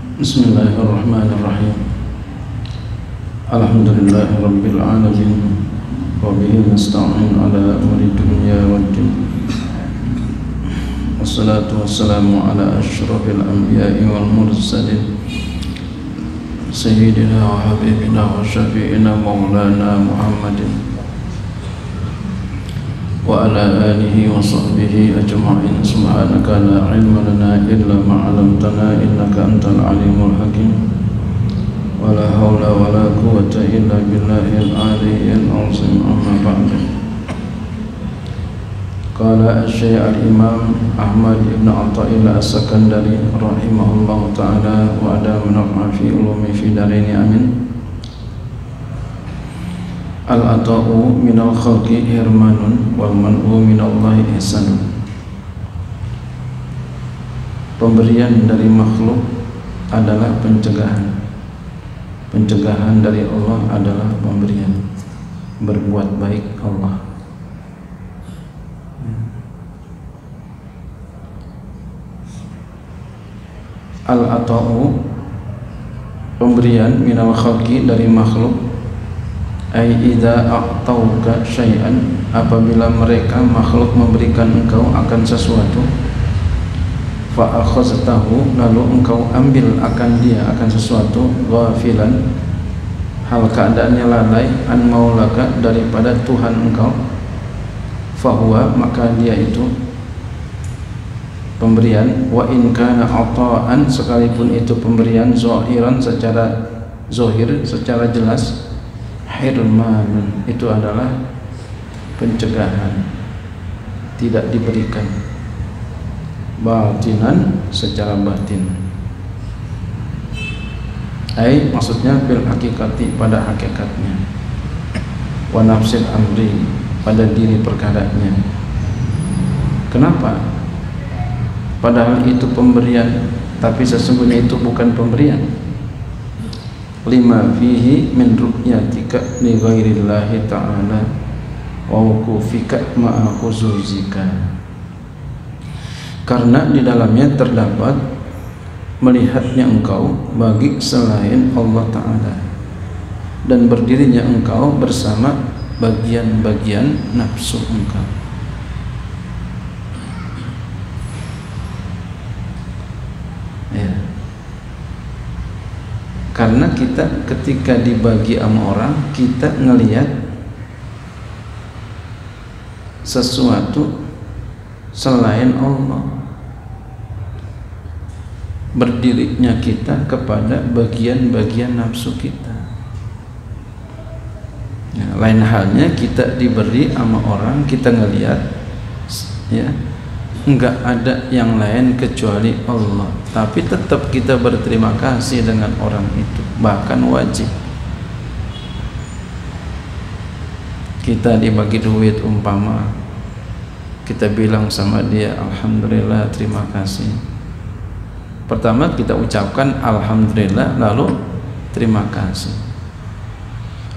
Bismillahirrahmanirrahim. Alhamdulillahirabbil alamin. Wa bihi nasta'in ala umuri dunya waddin. Wassalatu wassalamu ala asyrafil anbiya'i wal mursalin. Sayyidina wa habibina wa syafi'ina maulana Muhammadin wa ala alihi wa sahbihi ajma'in. Subhanaka la ilma lana illa ma 'allamtana innaka antal alimul hakim. Wa la hawla wa la quwwata illa billahil aliyyil azim. Amma ba'du. Qala asy-syekh al-imam Ahmad ibn Athaillah as-Sakandari rahimahullahu ta'ala wa adamana fi ulumi fi daraini amin. Al-ata'u minal khalqi hirmanun wal man'u minallahi ihsanun. Pemberian dari makhluk adalah pencegahan. Pencegahan dari Allah adalah pemberian. Berbuat baik Allah. Al-ata'u, pemberian minal khalqi dari makhluk, ai idza a'tauka syai'an, apabila mereka makhluk memberikan engkau akan sesuatu, fa akhaztahu, lalu engkau ambil akan dia akan sesuatu, ghafilan, hal keadaannya lalai, an maulaka, daripada Tuhan engkau, fahuwa, maka dia itu pemberian, wa in kana ata'an, sekalipun itu pemberian zahiran, secara zahir, secara jelas, hirman, itu adalah pencegahan, tidak diberikan. Batinan, secara batin. Ai, maksudnya bil hakikati, pada hakikatnya. Wa nafsil amri, pada diri perkaranya. Kenapa? Padahal itu pemberian, tapi sesungguhnya itu bukan pemberian. Lima fihi min ru'yatika li ghairillahi ta'ala wa wukufika ma'a khuzuzika, karena di dalamnya terdapat melihatnya engkau bagi selain Allah Ta'ala dan berdirinya engkau bersama bagian-bagian nafsu engkau. Ya. Karena kita ketika dibagi sama orang, kita ngelihat sesuatu selain Allah, berdirinya kita kepada bagian-bagian nafsu kita. Ya, lain halnya kita diberi sama orang, kita ngelihat, ya, enggak ada yang lain kecuali Allah, tapi tetap kita berterima kasih dengan orang itu, bahkan wajib. Kita dibagi duit umpama, kita bilang sama dia alhamdulillah, terima kasih. Pertama kita ucapkan alhamdulillah, lalu terima kasih.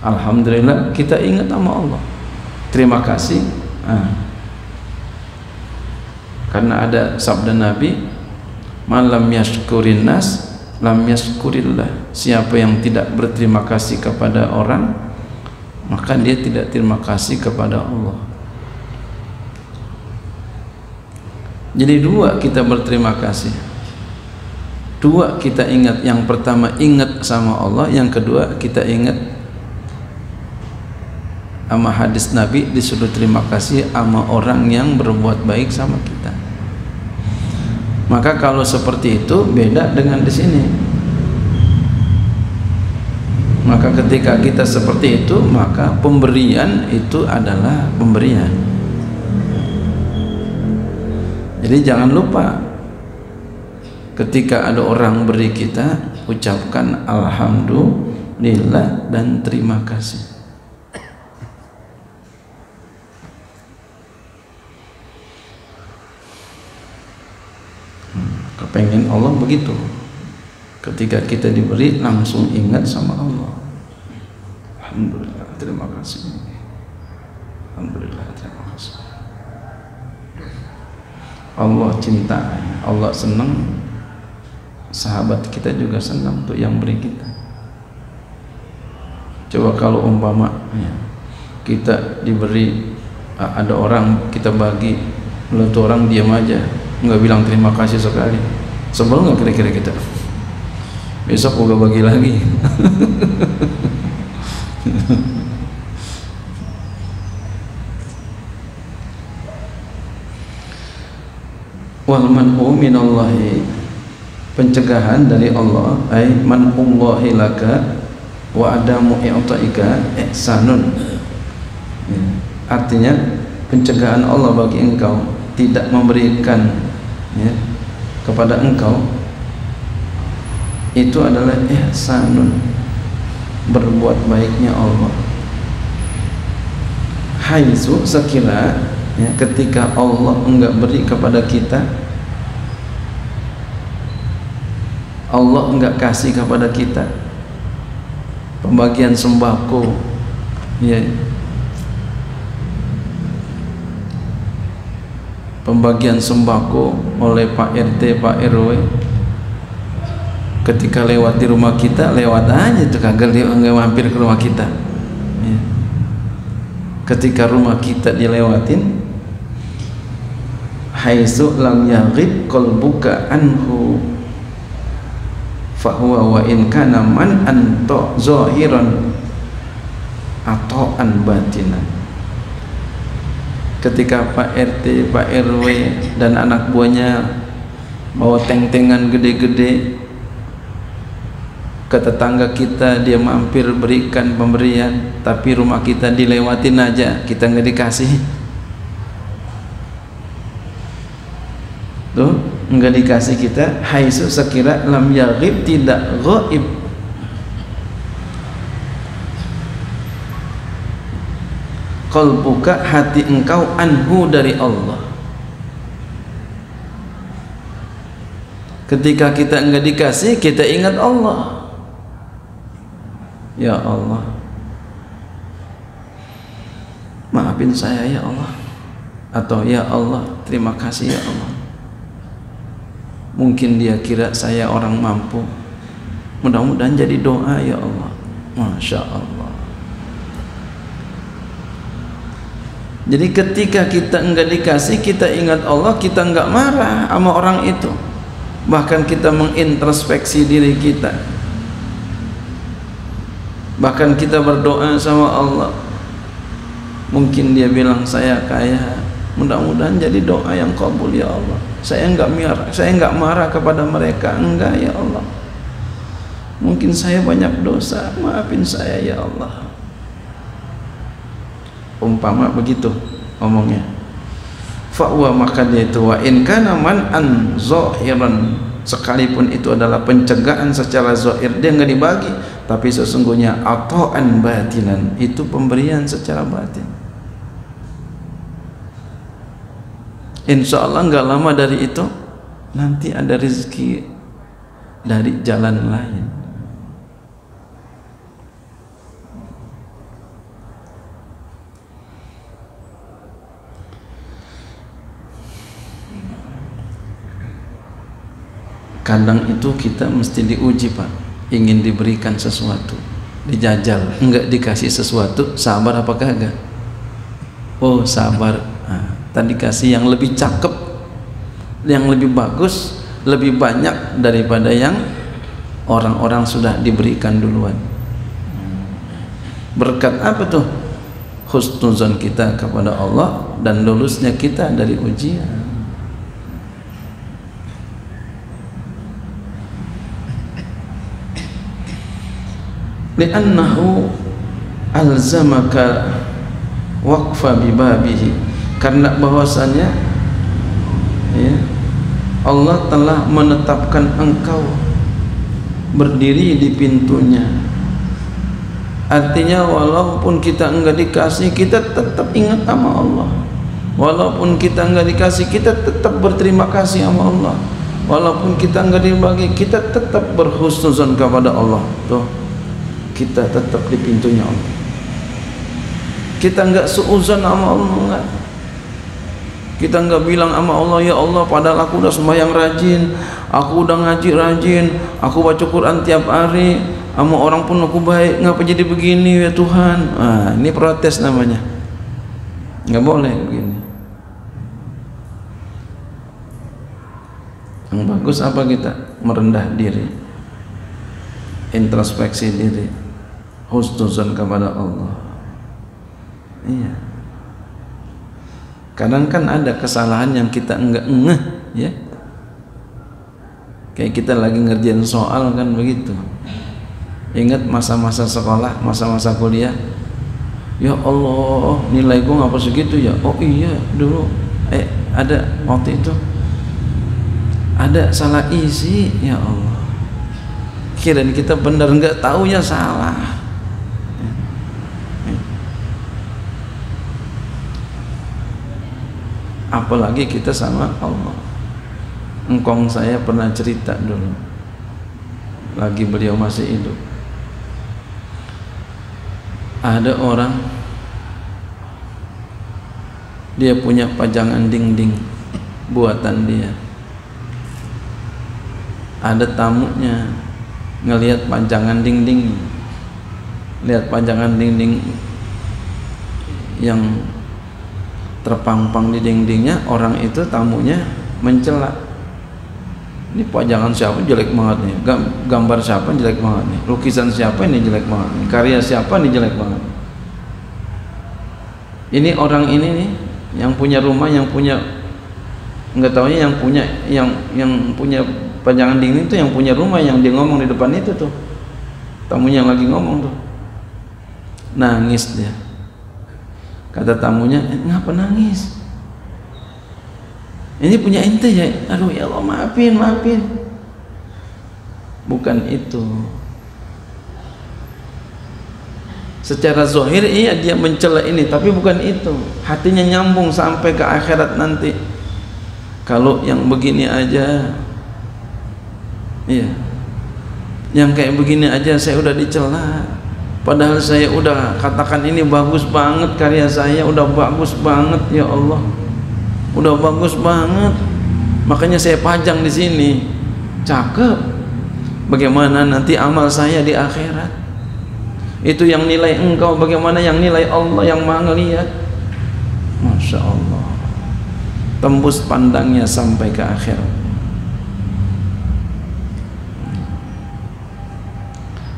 Alhamdulillah, kita ingat sama Allah, terima kasih. Karena ada sabda Nabi, malam yashkurin nas lam yashkurillah, siapa yang tidak berterima kasih kepada orang, maka dia tidak terima kasih kepada Allah. Jadi dua kita berterima kasih, dua kita ingat. Yang pertama ingat sama Allah, yang kedua kita ingat sama hadis Nabi, disuruh terima kasih sama orang yang berbuat baik sama kita. Maka kalau seperti itu beda dengan di sini. Maka ketika kita seperti itu, maka pemberian itu adalah pemberian. Jadi jangan lupa, ketika ada orang beri kita, ucapkan alhamdulillah dan terima kasih. Kepengen Allah begitu, ketika kita diberi langsung ingat sama Allah. Alhamdulillah, terima kasih. Alhamdulillah, terima kasih. Allah cinta, Allah senang sahabat kita juga senang tuh yang beri kita. Coba kalau umpama kita diberi, ada orang kita bagi, lalu tuh orang diam aja, nggak bilang terima kasih sekali, sebel nggak kira-kira kita? Besok gua bagi lagi. Wal man'u minallahi, pencegahan dari Allah, ay man'ullahi laka wa adamu i'ta'ika ihsanun. Artinya pencegahan Allah bagi engkau, tidak memberikan kepada engkau, itu adalah ihsanun, berbuat baiknya Allah. Haitsu, sekira ketika Allah enggak beri kepada kita, Allah enggak kasih kepada kita pembagian sembako, pembagian sembako oleh Pak RT, Pak RW, ketika lewat di rumah kita, lewat aja tuh, kagak mampir ke rumah kita. Ketika rumah kita dilewatin, haitsu lam yaghib qalbuka anhu fahuwa wa in kana man anta zahiran ata'an batinan. Ketika Pak RT, Pak RW dan anak buahnya bawa teng-tengan gede-gede ke tetangga kita, dia mampir berikan pemberian, tapi rumah kita dilewatin aja, kita nggak dikasih. Tuh, nggak dikasih kita. Haitsu, sekira lam yaghib, tidak ghaib, qalbuka, hati engkau, anhu, dari Allah. Ketika kita nggak dikasih, kita ingat Allah. Ya Allah, maafin saya ya Allah, atau ya Allah terima kasih ya Allah. Mungkin dia kira saya orang mampu, mudah-mudahan jadi doa ya Allah. Masya Allah. Jadi ketika kita enggak dikasih, kita ingat Allah, kita enggak marah sama orang itu, bahkan kita mengintrospeksi diri kita, bahkan kita berdoa sama Allah. Mungkin dia bilang saya kaya, mudah-mudahan jadi doa yang kabul ya Allah. Saya enggak marah kepada mereka, enggak ya Allah. Mungkin saya banyak dosa, maafin saya ya Allah. Umpama begitu omongnya. Fa'wa, maka dia itu, wa in kana man'an zahiran, sekalipun itu adalah pencegahan secara zahir, dia enggak dibagi, tapi sesungguhnya ata'an batinan, itu pemberian secara batin. Insya Allah nggak lama dari itu nanti ada rezeki dari jalan lain. Kadang itu kita mesti diuji, Pak, ingin diberikan sesuatu, dijajal, enggak dikasih sesuatu, sabar apakah enggak? Oh sabar. Tadi kasih yang lebih cakep, yang lebih bagus, lebih banyak daripada yang orang-orang sudah diberikan duluan. Berkat apa tuh? Husnuzon kita kepada Allah dan lulusnya kita dari ujian. Li'annahu alzamaka waqfa bibabihi, karena bahwasannya Allah telah menetapkan engkau berdiri di pintunya. Artinya walaupun kita enggak dikasih, kita tetap ingat sama Allah. Walaupun kita enggak dikasih, kita tetap berterima kasih sama Allah. Walaupun kita enggak dibagi, kita tetap berhusnuzon kepada Allah. Tuh, kita tetap di pintunya Allah. Kita enggak suuzon sama Allah, enggak. Kita nggak bilang sama Allah, ya Allah padahal aku udah sembahyang rajin, aku udah ngaji rajin, aku baca Quran tiap hari, sama orang pun aku baik, ngapa jadi begini ya Tuhan? Nah, ini protes namanya. Nggak boleh begini. Yang bagus apa kita? Merendah diri, introspeksi diri, husnuzon kepada Allah. Iya. Kadang kan ada kesalahan yang kita enggak ngeh, ya. Kayak kita lagi ngerjain soal kan begitu. Ingat masa-masa sekolah, masa-masa kuliah. Ya Allah, nilaiku ngapa segitu ya? Oh iya, dulu ada waktu itu ada salah isi, ya Allah. Kirain kita benar, enggak tahu ya salah. Apalagi kita sama Allah. Engkong saya pernah cerita dulu, lagi beliau masih hidup, ada orang dia punya pajangan dinding buatan dia. Ada tamunya ngelihat pajangan dinding, lihat pajangan dinding yang terpampang di dindingnya, orang itu tamunya mencela, ini pajangan siapa jelek banget nih, gambar siapa jelek banget nih, lukisan siapa ini jelek banget nih, karya siapa ini jelek banget. Ini orang ini nih yang punya rumah, yang punya, nggak taunya yang punya pajangan dinding itu yang punya rumah, yang dia ngomong di depan itu tuh, tamunya yang lagi ngomong tuh, nangis dia. Kata tamunya, ngapa nangis? Ini punya ente ya? Aduh ya Allah, maafin. Bukan itu. Secara zahir iya dia mencela ini, tapi bukan itu. Hatinya nyambung sampai ke akhirat nanti. Kalau yang begini aja, iya, yang kayak begini aja saya udah dicela. Padahal saya udah katakan ini bagus banget, karya saya udah bagus banget, ya Allah, udah bagus banget, makanya saya pajang di sini, cakep. Bagaimana nanti amal saya di akhirat? Itu yang nilai engkau, bagaimana yang nilai Allah yang Maha ngelihat? Masya Allah, tembus pandangnya sampai ke akhirat.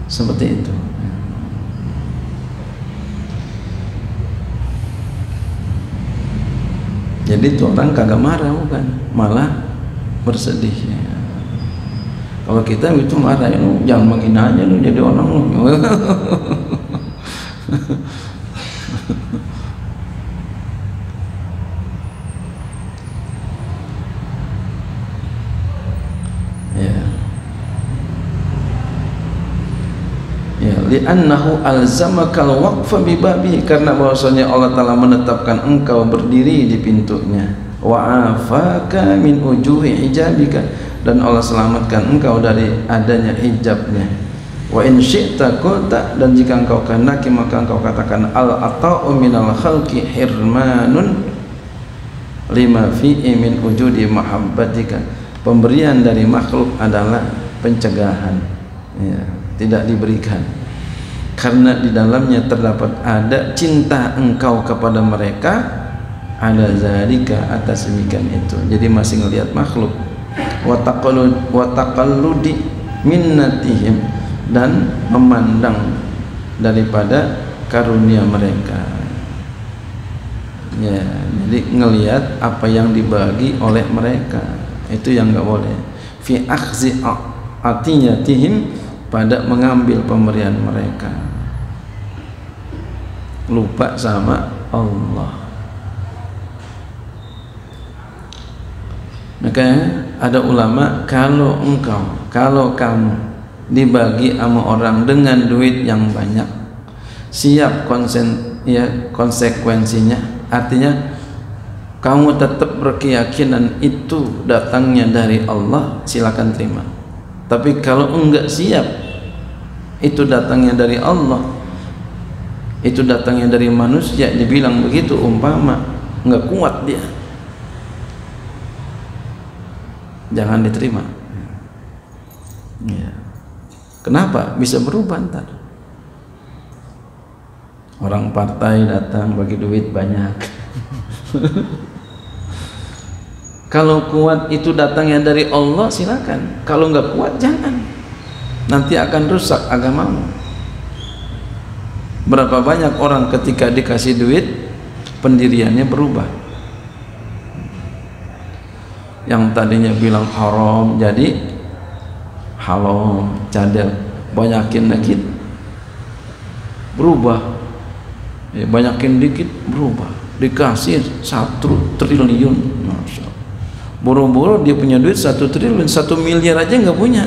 Seperti itu. Jadi itu orang kagak marah, bukan, malah bersedih. Kalau kita itu marah, ya, jangan makin aja lu jadi orang lu. Li'annahu alzamakal waqfa bibabi, karena bahwasanya Allah Ta'ala menetapkan engkau berdiri di pintunya. Wa afaka min ujuhi hijabika, dan Allah selamatkan engkau dari adanya hijabnya. Wa in syi'ta qulta, dan jika engkau kehendaki maka engkau katakan al-ata'u minal khalqi hirmanun lima fi'i min ujudi mahabbatika, pemberian dari makhluk adalah pencegahan, ya, tidak diberikan, karena di dalamnya terdapat ada cinta engkau kepada mereka, ada zalika, atas demikian itu. Jadi masih ngelihat makhluk. Wa taqalludi minnatihim, dan memandang daripada karunia mereka, ya, jadi ngelihat apa yang dibagi oleh mereka, itu yang enggak boleh. Fi akhzi atiyatihim, pada mengambil pemberian mereka, lupa sama Allah. Maka ada ulama, kalau kamu dibagi sama orang dengan duit yang banyak, siap konsekuensinya, artinya kamu tetap berkeyakinan itu datangnya dari Allah, silakan terima. Tapi kalau enggak siap itu datangnya dari Allah, itu datangnya dari manusia, dibilang begitu umpama, enggak kuat dia, jangan diterima. Ya. Kenapa? Bisa berubah ntar. Orang partai datang bagi duit banyak. Kalau kuat itu datangnya dari Allah, silakan. Kalau nggak kuat jangan. Nanti akan rusak agamamu. Berapa banyak orang ketika dikasih duit pendiriannya berubah. Yang tadinya bilang haram jadi halal, cadel, banyakin dikit berubah, ya, banyakin dikit berubah, dikasih 1 triliun, Masya Allah. Boro-boro dia punya duit 1 triliun, 1 miliar aja nggak punya.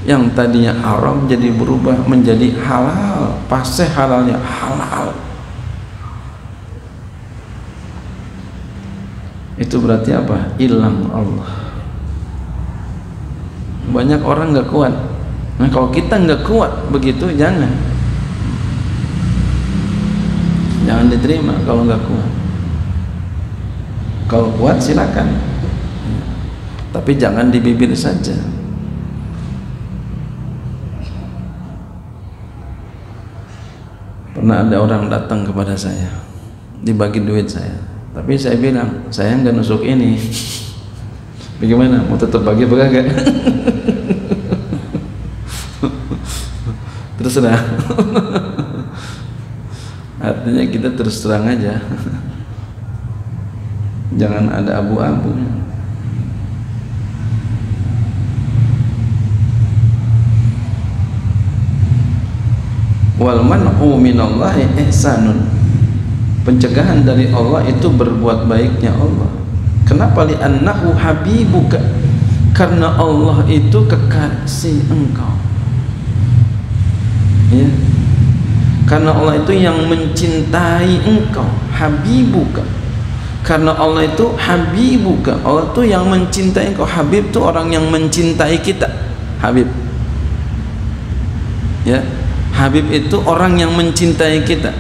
Yang tadinya haram jadi berubah menjadi halal, paseh halalnya halal. Itu berarti apa? Hilang Allah. Banyak orang nggak kuat. Nah, kalau kita nggak kuat begitu, jangan diterima. Kalau nggak kuat, kalau kuat silakan, tapi jangan di bibir saja. Pernah ada orang datang kepada saya, dibagi duit saya, tapi saya bilang saya nggak nusuk ini. Bagaimana? Mau tetap bagi apa enggak? Terserah. Artinya kita terus terang aja. Jangan ada abu-abu. Wal man'u minallahi ihsanun. Pencegahan dari Allah itu berbuat baiknya Allah. Kenapa? Li'annahu habibuka, karena Allah itu kekasih engkau, ya. Karena Allah itu yang mencintai engkau, habibuka. Karena Allah itu habibuka, Allah itu yang mencintai engkau. Habib itu orang yang mencintai kita, Habib, ya. Habib itu orang yang mencintai kita.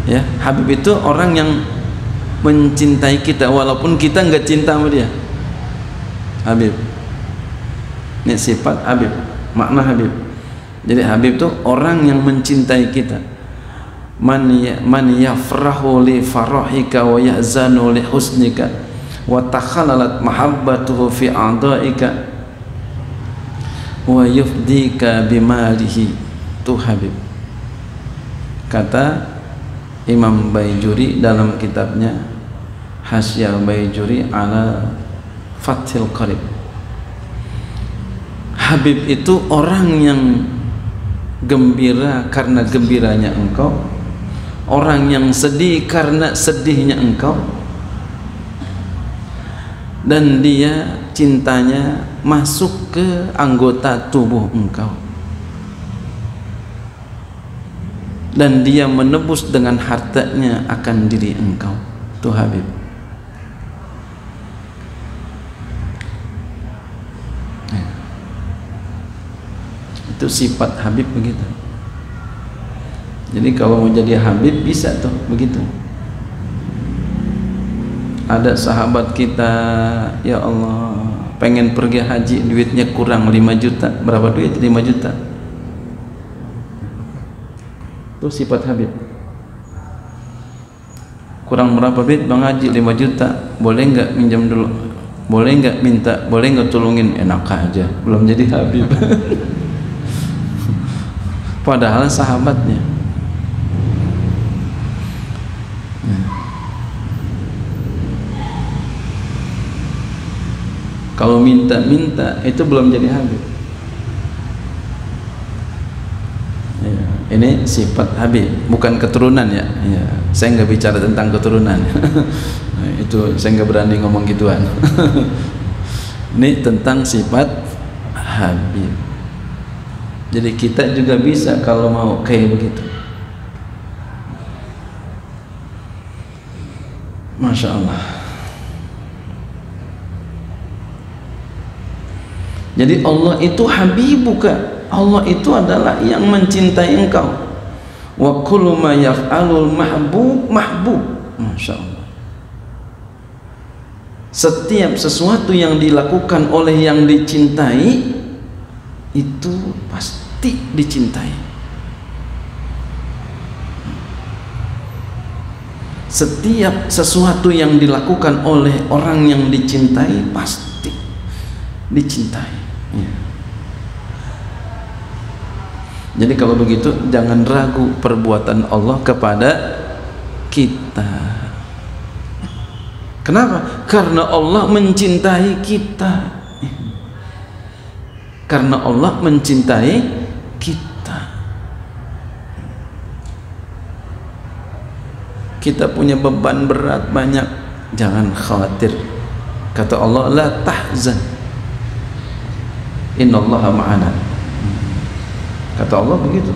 Ya, Habib itu orang yang mencintai kita walaupun kita nggak cinta sama dia. Habib, ini sifat Habib, makna Habib. Jadi Habib itu orang yang mencintai kita. Man yafrahu li farahika wa yahzanu li husnika wa takhalalat mahabbatuhu fi a'daika wa yufdika bimalihi. Tu Habib. Kata Imam Baijuri dalam kitabnya Hasyiah Baijuri ala Fathil Qarib, Habib itu orang yang gembira karena gembiranya engkau, orang yang sedih karena sedihnya engkau, dan dia cintanya masuk ke anggota tubuh engkau, dan dia menebus dengan hartanya akan diri engkau. Itu Habib. Itu sifat Habib begitu. Jadi kalau mau jadi Habib bisa tuh begitu. Ada sahabat kita, ya Allah, pengen pergi haji, duitnya kurang 5 juta. Berapa duit? 5 juta. Itu sifat Habib. Kurang berapa duit Bang Haji? 5 juta. Boleh nggak minjam dulu? Boleh nggak minta? Boleh nggak tolongin? Enak aja, belum jadi Habib. Padahal sahabatnya. Kalau minta-minta itu belum jadi Habib. Ya, ini sifat Habib, bukan keturunan ya. Ya, saya nggak bicara tentang keturunan. Itu saya nggak berani ngomong gituan. Ini tentang sifat Habib. Jadi kita juga bisa kalau mau kayak begitu. Masya Allah. Jadi Allah itu habibuka, Allah itu adalah yang mencintai engkau. Wa kullu ma yaf'alul mahbub mahbub. Masya Allah. Setiap sesuatu yang dilakukan oleh yang dicintai itu pasti dicintai. Setiap sesuatu yang dilakukan oleh orang yang dicintai pasti dicintai. Ya. Jadi kalau begitu jangan ragu perbuatan Allah kepada kita. Kenapa? Karena Allah mencintai kita. Karena Allah mencintai kita. Kita punya beban berat banyak, jangan khawatir. Kata Allah, la tahzan, innallaha ma'ana. Kata Allah begitu.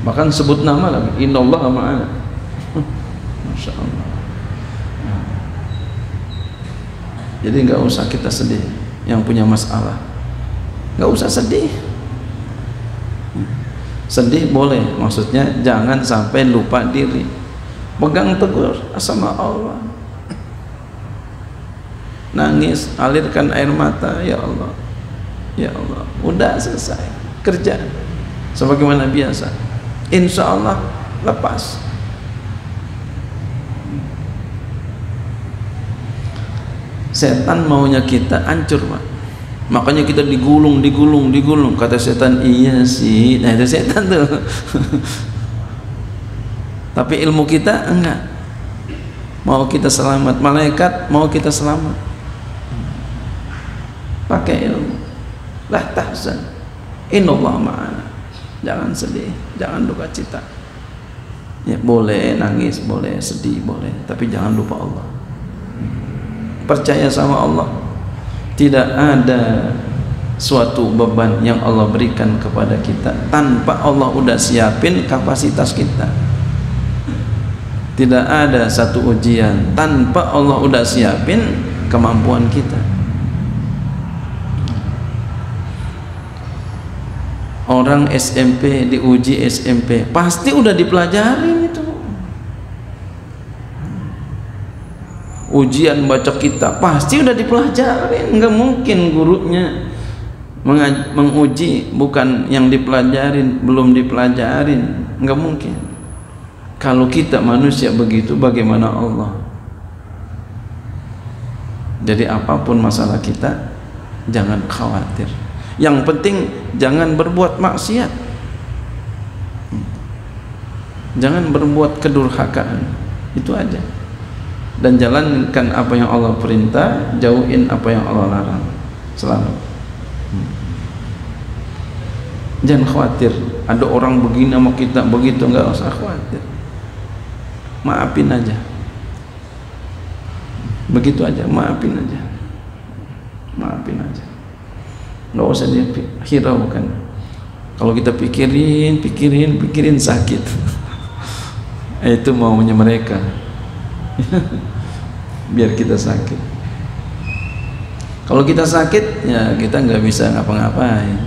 Bahkan sebut nama lagi, innallaha ma'ana. Masya Allah. Jadi nggak usah kita sedih yang punya masalah, nggak usah sedih. Sedih boleh, maksudnya jangan sampai lupa diri. Pegang teguh sama Allah, nangis, alirkan air mata, ya Allah, ya Allah, udah selesai kerja sebagaimana biasa, insya Allah lepas. Setan maunya kita hancur, Pak. Makanya kita digulung. Kata setan, iya sih. Nah itu setan tuh. Tapi ilmu kita enggak. Mau kita selamat, malaikat mau kita selamat. Pakai ilmu. La tahzan, innallaha ma'ana. Jangan sedih, jangan duka cita. Ya boleh nangis, boleh sedih, boleh, tapi jangan lupa Allah. Percaya sama Allah, tidak ada suatu beban yang Allah berikan kepada kita tanpa Allah udah siapin kapasitas kita. Tidak ada satu ujian tanpa Allah udah siapin kemampuan kita. Orang SMP diuji SMP pasti udah dipelajarin itu. Ujian baca kitab pasti udah dipelajarin, nggak mungkin gurunya menguji bukan yang dipelajarin, belum dipelajarin, nggak mungkin. Kalau kita manusia begitu, bagaimana Allah? Jadi apapun masalah kita, jangan khawatir. Yang penting jangan berbuat maksiat, jangan berbuat kedurhakaan, itu aja. Dan jalankan apa yang Allah perintah, jauhin apa yang Allah larang. Selamat. Jangan khawatir ada orang begini sama kita begitu, nggak usah khawatir. Maafin aja. Begitu aja, maafin aja. Maafin aja. Nggak usah dihiraukan. Kalau kita pikirin sakit. Itu maunya mereka. Biar kita sakit. Kalau kita sakit, ya kita nggak bisa ngapa-ngapain.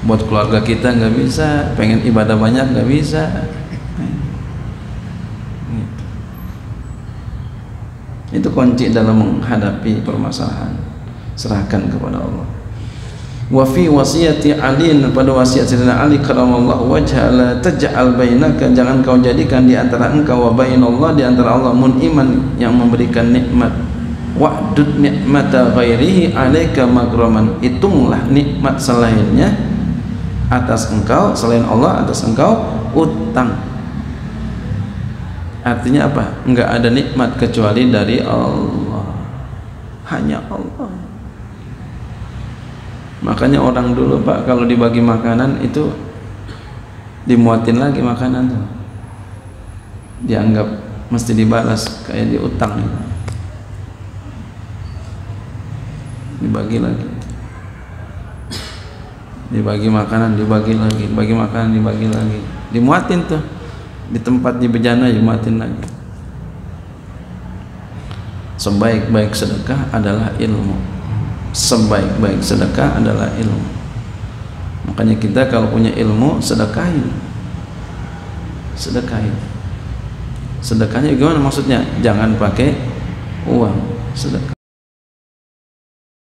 Buat keluarga kita nggak bisa, pengen ibadah banyak nggak bisa. Itu kunci dalam menghadapi permasalahan. Serahkan kepada Allah. Wa fi wasiyati Ali, pada wasiat Sayyidina Ali karramallahu wajha, la taj'al bainaka, jangan kau jadikan di antara engkau wa bainallah, di antara Allah, muniman yang memberikan nikmat, wa'dud nikmata ghairihi alaika maghraman, hitunglah nikmat selainnya atas engkau, selain Allah atas engkau utang. Artinya apa? Enggak ada nikmat kecuali dari Allah, hanya Allah. Makanya orang dulu, Pak, kalau dibagi makanan itu dimuatin lagi makanan tuh, dianggap mesti dibalas, kayak diutang, dibagi lagi, dibagi makanan, dibagi lagi, dibagi makanan, dibagi lagi, dimuatin tuh di tempat di bejana, dimuatin lagi. Sebaik-baik sedekah adalah ilmu. Sebaik-baik sedekah adalah ilmu. Makanya kita kalau punya ilmu, sedekahin. Sedekahnya gimana maksudnya? Jangan pakai uang. sedekah.